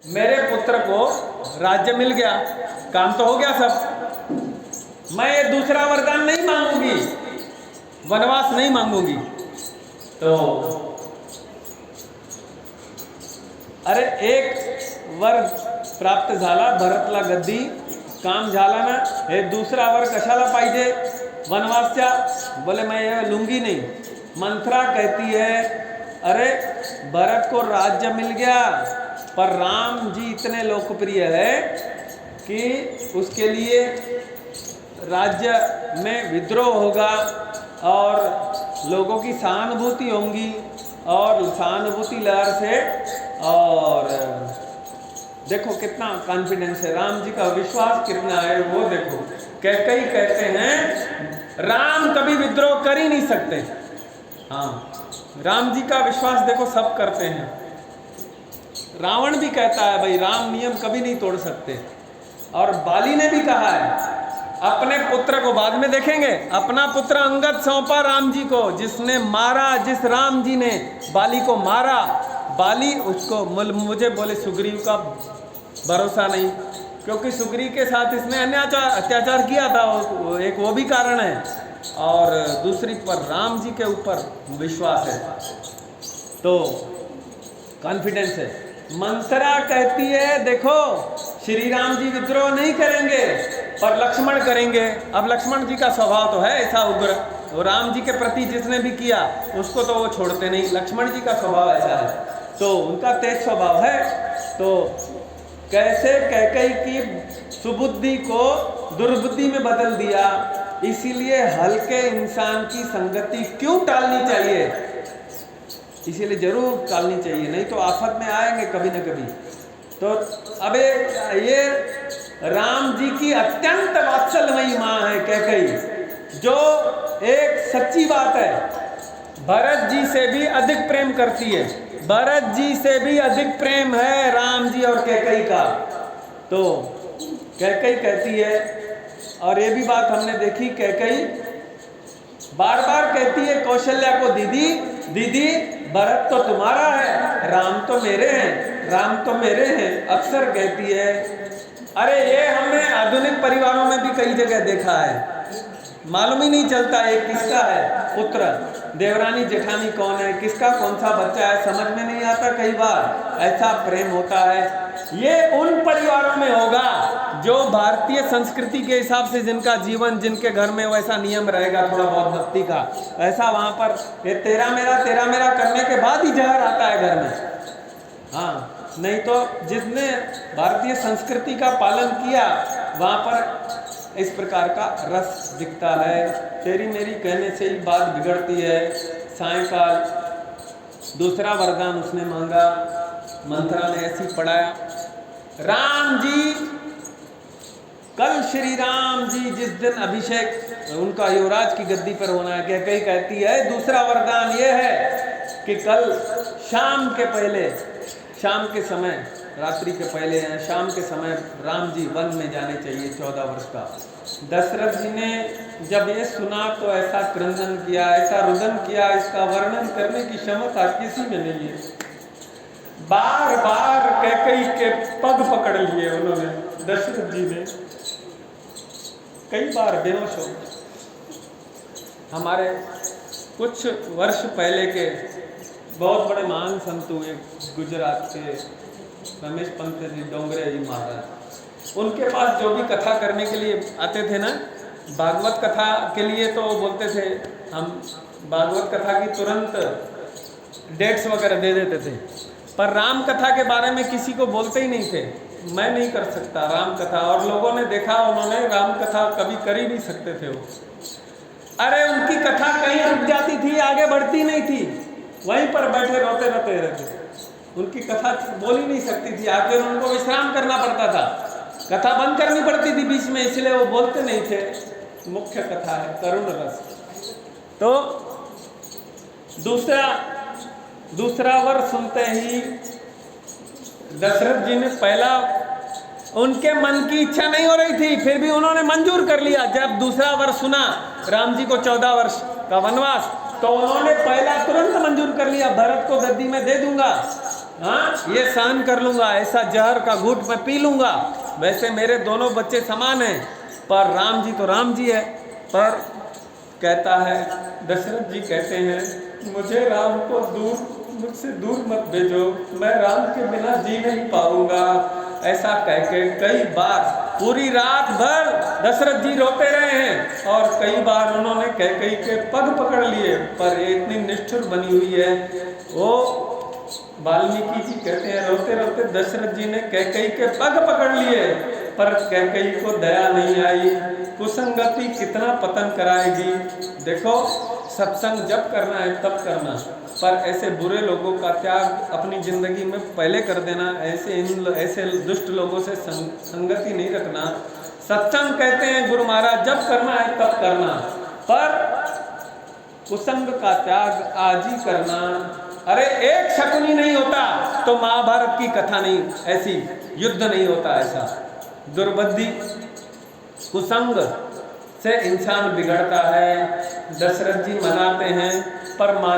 मेरे पुत्र को राज्य मिल गया, काम तो हो गया सब, मैं ये दूसरा वरदान नहीं मांगूंगी, वनवास नहीं मांगूंगी। तो अरे एक वर प्राप्त झाला, भरतला गद्दी काम झाला ना, हे दूसरा वर कशाला पाहिजे वनवासच्या? बोले मैं ये लूंगी नहीं। मंथरा कहती है अरे भरत को राज्य मिल गया, पर राम जी इतने लोकप्रिय है कि उसके लिए राज्य में विद्रोह होगा और लोगों की सहानुभूति होंगी, और सहानुभूति लहर से, और देखो कितना कॉन्फिडेंस है, राम जी का विश्वास कितना है वो देखो। कैकेयी कहते हैं राम कभी विद्रोह कर ही नहीं सकते। हाँ, राम जी का विश्वास देखो सब करते हैं। रावण भी कहता है भाई राम नियम कभी नहीं तोड़ सकते, और बाली ने भी कहा है अपने पुत्र को, बाद में देखेंगे, अपना पुत्र अंगद सौंपा राम जी को, जिसने मारा, जिस राम जी ने बाली को मारा, बाली उसको मुझे बोले सुग्रीव का भरोसा नहीं, क्योंकि सुग्रीव के साथ इसने अत्याचार किया था, एक वो भी कारण है, और दूसरी पर राम जी के ऊपर विश्वास है, तो कॉन्फिडेंस है। मंथरा कहती है देखो श्री राम जी विद्रोह नहीं करेंगे पर लक्ष्मण करेंगे। अब लक्ष्मण जी का स्वभाव तो है ऐसा उग्र, वो राम जी के प्रति जिसने भी किया उसको तो वो छोड़ते नहीं, लक्ष्मण जी का स्वभाव ऐसा है, तो उनका तेज स्वभाव है। तो कैसे कैकेयी की सुबुद्धि को दुर्बुद्धि में बदल दिया, इसीलिए हल्के इंसान की संगति क्यों टालनी चाहिए, इसीलिए जरूर टालनी चाहिए, नहीं तो आफत में आएंगे कभी न कभी। तो अबे ये राम जी की अत्यंत वात्सल्यमयी माँ है कैकेयी, जो एक सच्ची बात है, भरत जी से भी अधिक प्रेम करती है, भरत जी से भी अधिक प्रेम है राम जी और कैकेयी का। तो कैकेयी कहती है, और ये भी बात हमने देखी, कैकेयी बार बार कहती है कौशल्या को, दीदी दीदी भरत तो तुम्हारा है, राम तो मेरे हैं, राम तो मेरे हैं, अक्सर कहती है। अरे ये हमने आधुनिक परिवारों में भी कई जगह देखा है, मालूम ही नहीं चलता ये किसका है पुत्र, देवरानी जेठानी कौन है, किसका कौन सा बच्चा है, समझ में नहीं आता कई बार, ऐसा प्रेम होता है। ये उन परिवारों में होगा जो भारतीय संस्कृति के हिसाब से, जिनका जीवन, जिनके घर में वैसा नियम रहेगा थोड़ा बहुत भक्ति का, ऐसा वहाँ पर ये तेरा मेरा करने के बाद ही जहर आता है घर में। हाँ, नहीं तो जिसने भारतीय संस्कृति का पालन किया वहाँ पर इस प्रकार का रस दिखता है। तेरी मेरी कहने से ही बात बिगड़ती है। सायंकाल दूसरा वरदान उसने मांगा, मंथरा ने ऐसी पढ़ाया, राम जी कल श्री राम जी जिस दिन अभिषेक उनका युवराज की गद्दी पर होना है, कैकेयी कहती है दूसरा वरदान ये है कि कल शाम के पहले, शाम के समय, रात्रि के पहले हैं, शाम के समय राम जी वन में जाने चाहिए 14 वर्ष का। दशरथ जी ने जब ये सुना तो ऐसा क्रंदन किया, ऐसा रुदन किया, इसका वर्णन करने की क्षमता किसी में नहीं है। बार बार कैकेयी के पग पकड़ लिए उन्होंने, दशरथ जी ने कई बार बेहोश हो। हमारे कुछ वर्ष पहले के बहुत बड़े महान संत हुए गुजरात के, रमेश पंत जी डोंगरे जी महाराज, उनके पास जो भी कथा करने के लिए आते थे ना, भागवत कथा के लिए तो बोलते थे हम भागवत कथा की तुरंत डेट्स वगैरह दे देते थे, पर राम कथा के बारे में किसी को बोलते ही नहीं थे, मैं नहीं कर सकता राम कथा, और लोगों ने देखा उन्होंने राम कथा कभी कर ही नहीं सकते थे वो। अरे उनकी कथा कहीं रुक जाती थी, आगे बढ़ती नहीं थी, वहीं पर बैठे रोते रोते रहते, उनकी कथा बोल ही नहीं सकती थी, आगे उनको विश्राम करना पड़ता था, कथा बंद करनी पड़ती थी बीच में, इसलिए वो बोलते नहीं थे। मुख्य कथा है करुण रस। तो दूसरा वर सुनते ही दशरथ जी ने, पहला उनके मन की इच्छा नहीं हो रही थी, फिर भी उन्होंने मंजूर कर लिया। जब दूसरा वर सुना राम जी को 14 वर्ष का वनवास, तो उन्होंने पहला तुरंत मंजूर कर लिया, भरत को गद्दी में दे दूंगा, हाँ ये सहन कर लूंगा, ऐसा जहर का घूंट मैं पी लूंगा। वैसे मेरे दोनों बच्चे समान हैं, पर राम जी तो राम जी है। पर कहता है, दशरथ जी कहते हैं मुझे राम को मुझसे दूर मत भेजो, मैं राम के बिना जी नहीं पाऊंगा। ऐसा कह के कई बार पूरी रात भर दशरथ जी रोते रहे हैं, और कई बार उन्होंने कैकेयी के पग पकड़ लिए, पर ये इतनी निष्ठुर बनी हुई है। वो वाल्मीकि जी कहते हैं रोते रोते दशरथ जी ने कैकेयी के पग पकड़ लिए, पर कैकेयी को दया नहीं आई। कुसंगति कितना पतन कराएगी। देखो सत्संग जब करना है तब करना, पर ऐसे बुरे लोगों का त्याग अपनी जिंदगी में पहले कर देना, ऐसे दुष्ट लोगों से संगति नहीं रखना। सत्संग कहते हैं गुरु महाराज जब करना है तब करना, पर कुसंग का त्याग आज ही करना। अरे एक शकुनी नहीं होता तो महाभारत की कथा नहीं, ऐसी युद्ध नहीं होता। ऐसा दुर्बुद्धि कुसंग से इंसान बिगड़ता है। दशरथ जी मनाते हैं पर मान